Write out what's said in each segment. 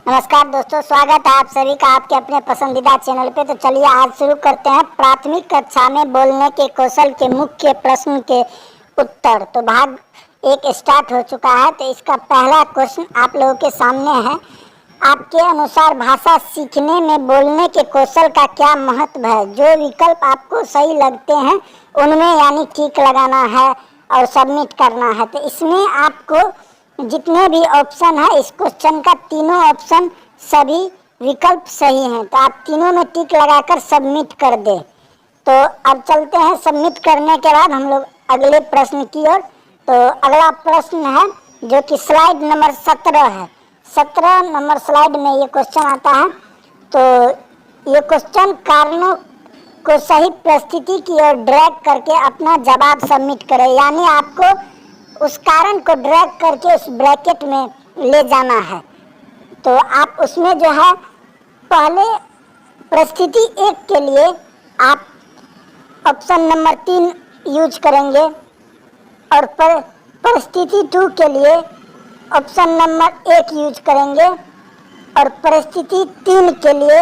नमस्कार दोस्तों, स्वागत है आप सभी का आपके अपने पसंदीदा चैनल पे। तो चलिए आज शुरू करते हैं प्राथमिक कक्षा में बोलने के कौशल के मुख्य प्रश्न के उत्तर। तो भाग एक स्टार्ट हो चुका है। तो इसका पहला क्वेश्चन आप लोगों के सामने है। आपके अनुसार भाषा सीखने में बोलने के कौशल का क्या महत्व है? जो विकल्प आपको सही लगते हैं उनमें यानी टिक लगाना है और सबमिट करना है। तो इसमें आपको जितने भी ऑप्शन है, इस क्वेश्चन का तीनों ऑप्शन सभी विकल्प सही हैं। तो आप तीनों में टिक लगाकर सबमिट कर दे। तो अब चलते हैं सबमिट करने के बाद हम लोग अगले प्रश्न की ओर। तो अगला प्रश्न है जो कि स्लाइड नंबर 17 है। 17 नंबर स्लाइड में ये क्वेश्चन आता है। तो ये क्वेश्चन कारणों को सही परिस्थिति की ओर ड्रैग करके अपना जवाब सबमिट करें, यानी आपको उस कारण को ड्रैग करके उस ब्रैकेट में ले जाना है। तो आप उसमें जो है पहले परिस्थिति 1 के लिए आप ऑप्शन नंबर 3 यूज करेंगे और परिस्थिति 2 के लिए ऑप्शन नंबर 1 यूज करेंगे और परिस्थिति 3 के लिए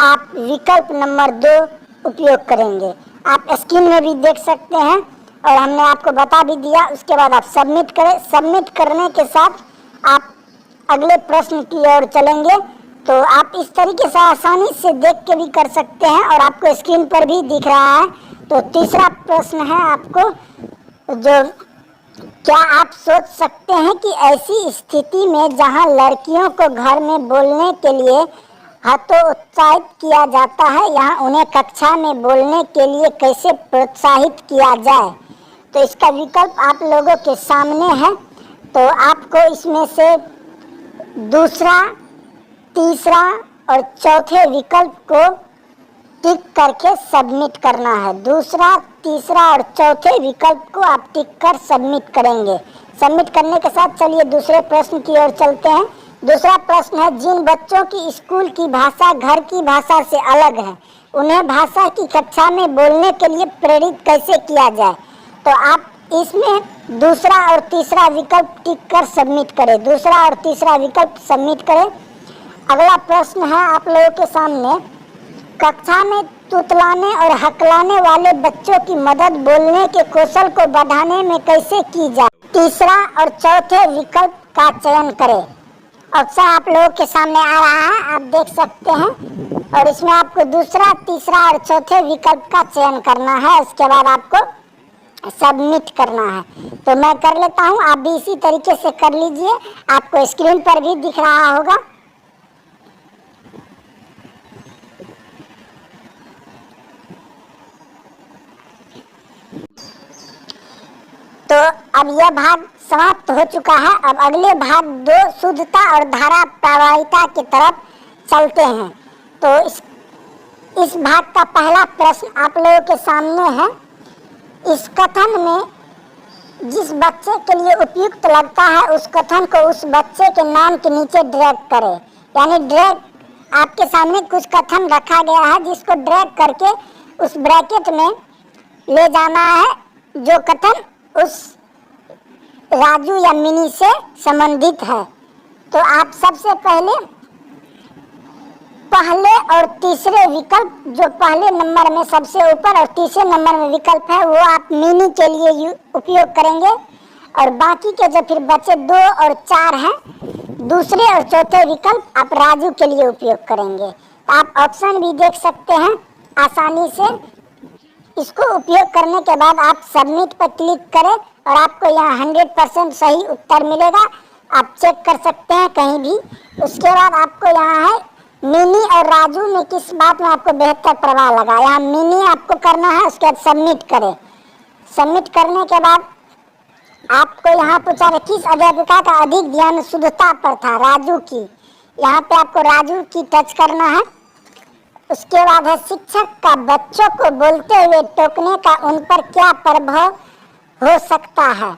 आप विकल्प नंबर 2 उपयोग करेंगे। आप स्क्रीन में भी देख सकते हैं और हमने आपको बता भी दिया। उसके बाद आप सबमिट करें। सबमिट करने के साथ आप अगले प्रश्न की ओर चलेंगे। तो आप इस तरीके से आसानी से देख के भी कर सकते हैं और आपको स्क्रीन पर भी दिख रहा है। तो तीसरा प्रश्न है आपको, जो क्या आप सोच सकते हैं कि ऐसी स्थिति में जहां लड़कियों को घर में बोलने के लिए हतोत्साहित किया जाता है, यहाँ उन्हें कक्षा में बोलने के लिए कैसे प्रोत्साहित किया जाए? तो इसका विकल्प आप लोगों के सामने है। तो आपको इसमें से दूसरा, तीसरा और चौथे विकल्प को टिक करके सबमिट करना है। दूसरा, तीसरा और चौथे विकल्प को आप टिक कर सबमिट करेंगे। सबमिट करने के साथ चलिए दूसरे प्रश्न की ओर चलते हैं। दूसरा प्रश्न है, जिन बच्चों की स्कूल की भाषा घर की भाषा से अलग है, उन्हें भाषा की कक्षा में बोलने के लिए प्रेरित कैसे किया जाए? तो आप इसमें दूसरा और तीसरा विकल्प टिक कर सबमिट करें। दूसरा और तीसरा विकल्प सबमिट करें। अगला प्रश्न है आप लोगों के सामने, कक्षा में तुतलाने और हकलाने वाले बच्चों की मदद बोलने के कौशल को बढ़ाने में कैसे की जाए? तीसरा और चौथे विकल्प का चयन करें। ऑप्शन आप लोगों के सामने आ रहा है, आप देख सकते हैं। और इसमें आपको दूसरा, तीसरा और चौथे विकल्प का चयन करना है। उसके बाद आपको सबमिट करना है। तो मैं कर लेता हूं, आप भी इसी तरीके से कर लीजिए। आपको स्क्रीन पर भी दिख रहा होगा। तो अब यह भाग समाप्त हो चुका है। अब अगले भाग 2 शुद्धता और धारा प्रवाहिता की तरफ चलते हैं। तो इस भाग का पहला प्रश्न आप लोगों के सामने है। इस कथन में जिस बच्चे के लिए उपयुक्त लगता है उस कथन को उस बच्चे के नाम के नीचे ड्रैग करें। यानी ड्रैग, आपके सामने कुछ कथन रखा गया है जिसको ड्रैग करके उस ब्रैकेट में ले जाना है जो कथन उस राजू या मिनी से संबंधित है। तो आप सबसे पहले और तीसरे विकल्प, जो पहले नंबर में सबसे ऊपर और तीसरे नंबर में विकल्प है, वो आप मिनी के लिए उपयोग करेंगे। और बाकी के जो फिर बचे 2 और 4 हैं, दूसरे और चौथे विकल्प आप राजू के लिए उपयोग करेंगे। आप ऑप्शन भी देख सकते हैं आसानी से। इसको उपयोग करने के बाद आप सबमिट पर क्लिक करें और आपको यहाँ 100% सही उत्तर मिलेगा। आप चेक कर सकते हैं कहीं भी। उसके बाद आपको यहाँ है मिनी और राजू में किस बात में आपको बेहतर प्रभाव लगा, यहाँ मिनी आपको करना है। उसके बाद सबमिट करें। सबमिट करने के बाद आपको यहाँ पूछा कि किस अध्यापिका का अधिक ध्यान शुद्धता पर था? राजू की। यहाँ पे आपको राजू की टच करना है। उसके बाद है शिक्षक का बच्चों को बोलते हुए टोकने का उन पर क्या प्रभाव हो सकता है?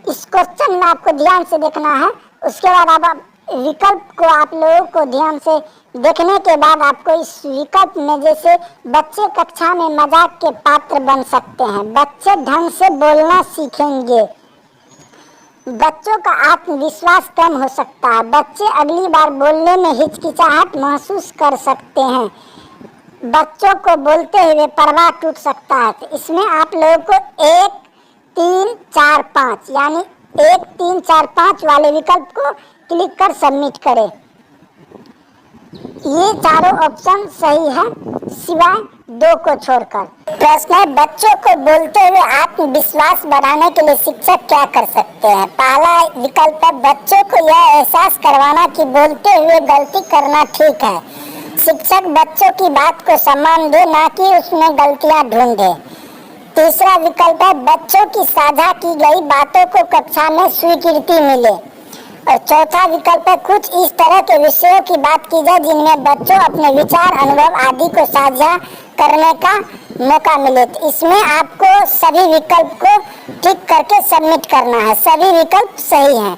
इस क्वेश्चन में आपको ध्यान से देखना है। उसके बाद आप विकल्प को आप लोगों को ध्यान से देखने के बाद आपको इस विकल्प में, जैसे बच्चे कक्षा में मजाक के पात्र बन सकते हैं, बच्चे ढंग से बोलना सीखेंगे, बच्चों का आत्मविश्वास कम हो सकता है। बच्चे अगली बार बोलने में हिचकिचाहट महसूस कर सकते हैं। बच्चों को बोलते हुए परवाह टूट सकता है। तो इसमें आप लोगों को 1 3 4 5 यानी 1 3 4 5 वाले विकल्प को क्लिक कर सबमिट करें। ये चारों ऑप्शन सही है सिवाय 2 को छोड़कर। प्रश्न है, बच्चों को बोलते हुए आत्मविश्वास बढ़ाने के लिए शिक्षक क्या कर सकते हैं। पहला विकल्प है, बच्चों को यह एहसास करवाना कि बोलते हुए गलती करना ठीक है। शिक्षक बच्चों की बात को सम्मान दे, ना कि उसमें गलतियां ढूंढे। तीसरा विकल्प है, बच्चों की साझा की गई बातों को कक्षा में स्वीकृति मिले। और चौथा विकल्प है, कुछ इस तरह के विषयों की बात की जाए जिनमें बच्चों अपने विचार, अनुभव आदि को साझा करने का मौका मिले। तो इसमें आपको सभी विकल्प को टिक करके सबमिट करना है। सभी विकल्प सही हैं।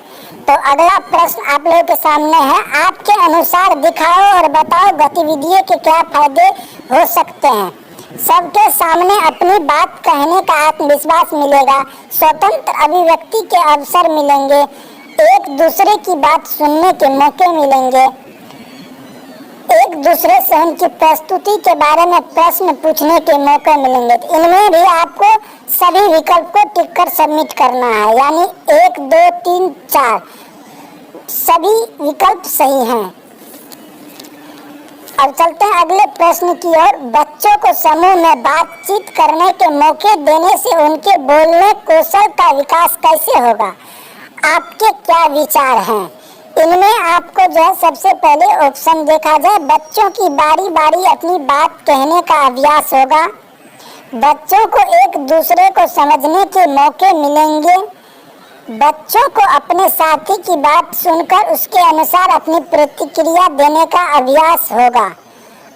तो अगला प्रश्न आप लोगों के सामने है, आपके अनुसार दिखाओ और बताओ गतिविधियों के क्या फायदे हो सकते हैं। सबके सामने अपनी बात कहने का आत्मविश्वास मिलेगा, स्वतंत्र अभिव्यक्ति के अवसर मिलेंगे, एक दूसरे की बात सुनने के मौके मिलेंगे, एक दूसरे से उनकी प्रस्तुति के बारे में प्रश्न पूछने के मौके मिलेंगे। तो इनमें भी आपको सभी विकल्प को टिक कर सबमिट करना है, यानी 1 2 3 4 सभी विकल्प सही हैं। अब चलते हैं अगले प्रश्न की ओर। बच्चों को समूह में बातचीत करने के मौके देने से उनके बोलने कौशल का विकास कैसे होगा। आपके क्या विचार हैं। इनमें आपको जो है सबसे पहले ऑप्शन देखा जाए, बच्चों की बारी बारी अपनी बात कहने का अभ्यास होगा, बच्चों को एक दूसरे को समझने के मौके मिलेंगे, बच्चों को अपने साथी की बात सुनकर उसके अनुसार अपनी प्रतिक्रिया देने का अभ्यास होगा।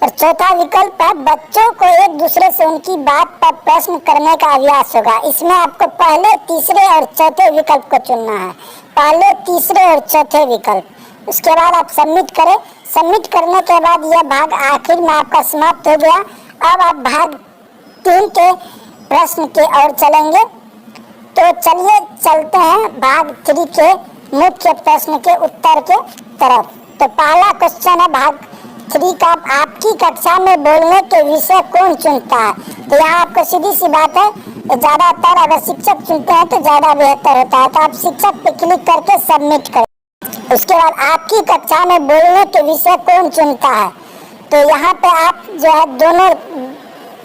और चौथा विकल्प है, बच्चों को एक दूसरे से उनकी बात पर प्रश्न करने का अभ्यास होगा। इसमें आपको पहले, तीसरे और चौथे विकल्प को चुनना है। पहले, तीसरे और चौथे विकल्प। उसके बाद आप सबमिट करें। सबमिट करने के बाद यह भाग आखिर में आपका समाप्त हो गया। अब आप भाग 3 के प्रश्न के ओर चलेंगे। तो चलिए चलते हैं भाग 3 के मुख्य प्रश्न के उत्तर के तरफ। तो पहला क्वेश्चन है भाग 3 का, आपकी कक्षा में बोलने के विषय कौन चुनता है। तो यहाँ आपको सीधी सी बात है, ज़्यादातर अगर शिक्षक चुनते हैं तो ज़्यादा बेहतर होता है। तो आप शिक्षक पे क्लिक करके सबमिट करें। उसके बाद आपकी कक्षा में बोलने के विषय कौन चुनता है। तो यहाँ पे आप जो है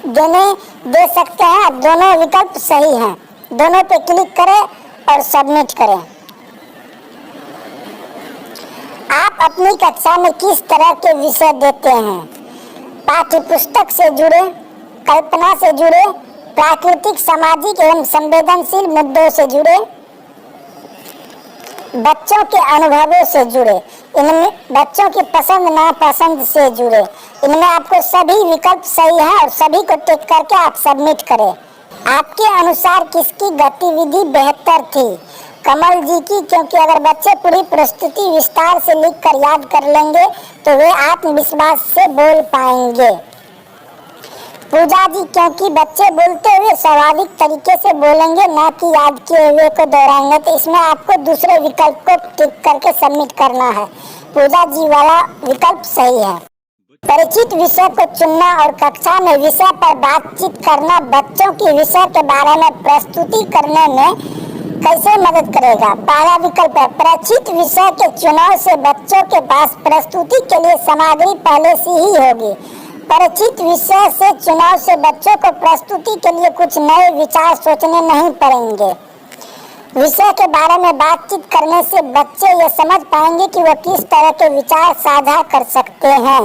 दोनों दे सकते हैं। दोनों विकल्प सही हैं। दोनों पे क्लिक करें और सबमिट करें। आप अपनी कक्षा में किस तरह के विषय देते हैं। पाठ्य पुस्तक से जुड़े, कल्पना से जुड़े, प्राकृतिक, सामाजिक एवं संवेदनशील मुद्दों से जुड़े, बच्चों के अनुभवों से जुड़े, इनमें बच्चों की पसंद नापसंद से जुड़े। इनमें आपको सभी विकल्प सही है और सभी को टिक करके आप सबमिट करें। आपके अनुसार किसकी गतिविधि बेहतर थी। कमल जी की, क्योंकि अगर बच्चे पूरी प्रस्तुति विस्तार से लिखकर याद कर लेंगे तो वे आत्मविश्वास से बोल पाएंगे। पूजा जी, क्योंकि बच्चे बोलते हुए स्वाभाविक तरीके से बोलेंगे, ना कि याद किए हुए को दोहराएंगे। तो इसमें आपको दूसरे विकल्प को टिक करके सबमिट करना है। पूजा जी वाला विकल्प सही है। परिचित विषय को चुनना और कक्षा में विषय पर बातचीत करना बच्चों के विषय के बारे में प्रस्तुति करने में कैसे मदद करेगा। पहला विकल्प है, परिचित विषय के चुनाव से बच्चों के पास प्रस्तुति के लिए सामग्री पहले से ही होगी। परिचित विषय से चुनाव से बच्चों को प्रस्तुति के लिए कुछ नए विचार सोचने नहीं पड़ेंगे। विषय के बारे में बातचीत करने से बच्चे ये समझ पाएंगे कि वो किस तरह के विचार साझा कर सकते हैं।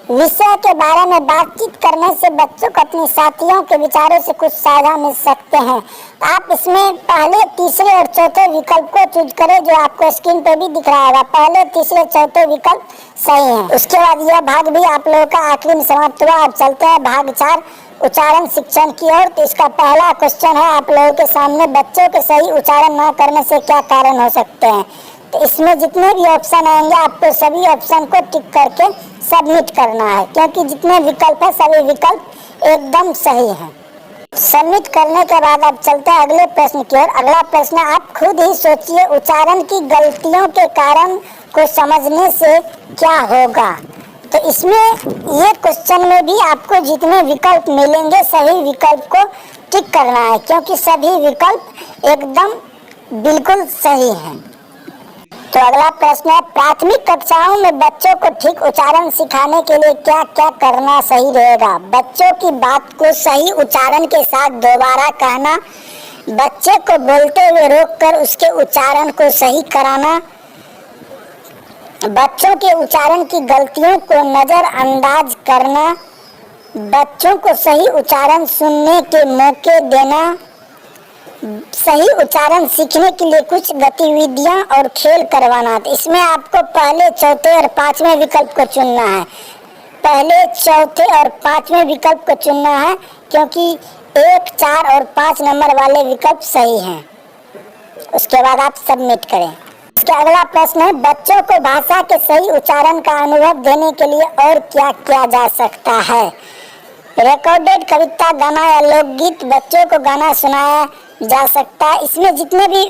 विषय के बारे में बातचीत करने से बच्चों को अपने साथियों के विचारों से कुछ साझा मिल सकते हैं। आप इसमें पहले, तीसरे और चौथे विकल्प को चूज करें जो आपको स्क्रीन पे भी दिख रहा होगा। पहले, तीसरे, चौथे विकल्प सही हैं। उसके बाद यह भाग भी आप लोगों का आखिरी में समाप्त हुआ। अब चलते हैं भाग 4 उच्चारण शिक्षण की ओर। तो इसका पहला क्वेश्चन है आप लोगों के सामने, बच्चों के सही उच्चारण न करने से क्या कारण हो सकते हैं। तो इसमें जितने भी ऑप्शन आएंगे आपको सभी ऑप्शन को टिक करके सबमिट करना है, क्योंकि जितने विकल्प है सभी विकल्प एकदम सही हैं। सबमिट करने के बाद अब चलते हैं अगले प्रश्न की ओर। अगला प्रश्न आप खुद ही सोचिए, उच्चारण की गलतियों के कारण को समझने से क्या होगा। तो इसमें ये क्वेश्चन में भी आपको जितने विकल्प मिलेंगे सभी विकल्प को टिक करना है, क्योंकि सभी विकल्प एकदम बिल्कुल सही हैं। तो अगला प्रश्न है, प्राथमिक कक्षाओं में बच्चों को ठीक उच्चारण सिखाने के लिए क्या क्या करना सही रहेगा। बच्चों की बात को सही उच्चारण के साथ दोबारा कहना, बच्चे को बोलते हुए रोककर उसके उच्चारण को सही कराना, बच्चों के उच्चारण की गलतियों को नज़रअंदाज करना, बच्चों को सही उच्चारण सुनने के मौके देना, सही उच्चारण सीखने के लिए कुछ गतिविधियां और खेल करवाना। तो इसमें आपको पहले, चौथे और पांचवें विकल्प को चुनना है। पहले, चौथे और पांचवें विकल्प को चुनना है, क्योंकि 1, 4 और 5 नंबर वाले विकल्प सही हैं। उसके बाद आप सबमिट करें। इसका अगला प्रश्न है, बच्चों को भाषा के सही उच्चारण का अनुभव देने के लिए और क्या किया जा सकता है। रिकॉर्डेड कविता, गाना या लोकगीत, बच्चों को गाना सुनाया जा सकता है। इसमें जितने भी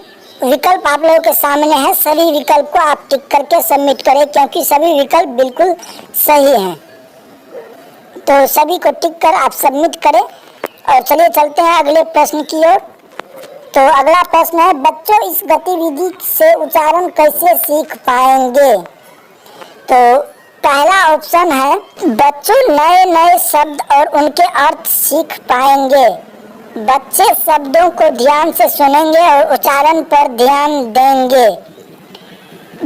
विकल्प आप लोगों के सामने हैं सभी विकल्प को आप टिक करके सबमिट करें, क्योंकि सभी विकल्प बिल्कुल सही हैं। तो सभी को टिक कर आप सबमिट करें। और चलिए चलते हैं अगले प्रश्न की ओर। तो अगला प्रश्न है, बच्चों इस गतिविधि से उच्चारण कैसे सीख पाएंगे। तो पहला ऑप्शन है, बच्चों नए नए शब्द और उनके अर्थ सीख पाएंगे। बच्चे शब्दों को ध्यान से सुनेंगे और उच्चारण पर ध्यान देंगे।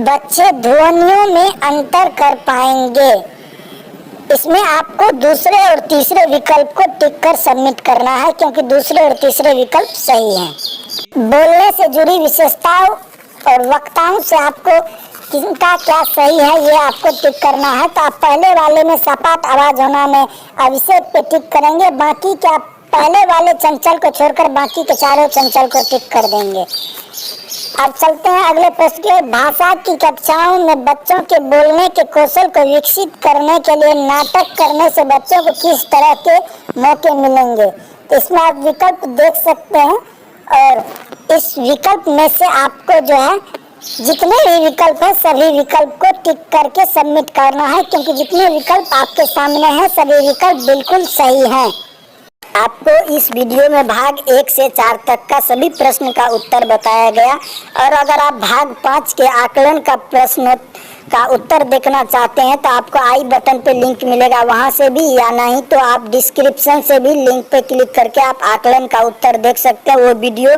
बच्चे ध्वनियों में अंतर कर पाएंगे। इसमें आपको दूसरे और तीसरे विकल्प को टिक कर सबमिट करना है, क्योंकि दूसरे और तीसरे विकल्प सही हैं। बोलने से जुड़ी विशेषताओं और वक्ताओं से आपको किनका क्या सही है ये आपको टिक करना है। तो आप पहले वाले में सपाट आवाज होना में अभिषेक पे टिक करेंगे, बाकी के आप पहले वाले चंचल को छोड़कर बाकी के चारों चंचल को टिक कर देंगे। अब चलते हैं अगले प्रश्न के। भाषा की कक्षाओं में बच्चों के बोलने के कौशल को विकसित करने के लिए नाटक करने से बच्चों को किस तरह के मौके मिलेंगे। तो इसमें आप विकल्प देख सकते हैं, और इस विकल्प में से आपको जो है जितने भी विकल्प है सभी विकल्प को टिक करके सबमिट करना है, क्योंकि जितने विकल्प आपके सामने हैं सभी विकल्प बिल्कुल सही हैं। आपको इस वीडियो में भाग 1 से 4 तक का सभी प्रश्न का उत्तर बताया गया, और अगर आप भाग 5 के आकलन का प्रश्न का उत्तर देखना चाहते हैं तो आपको आई बटन पे लिंक मिलेगा, वहां से भी, या नहीं तो आप डिस्क्रिप्शन से भी लिंक पे क्लिक करके आप आकलन का उत्तर देख सकते हैं। वो वीडियो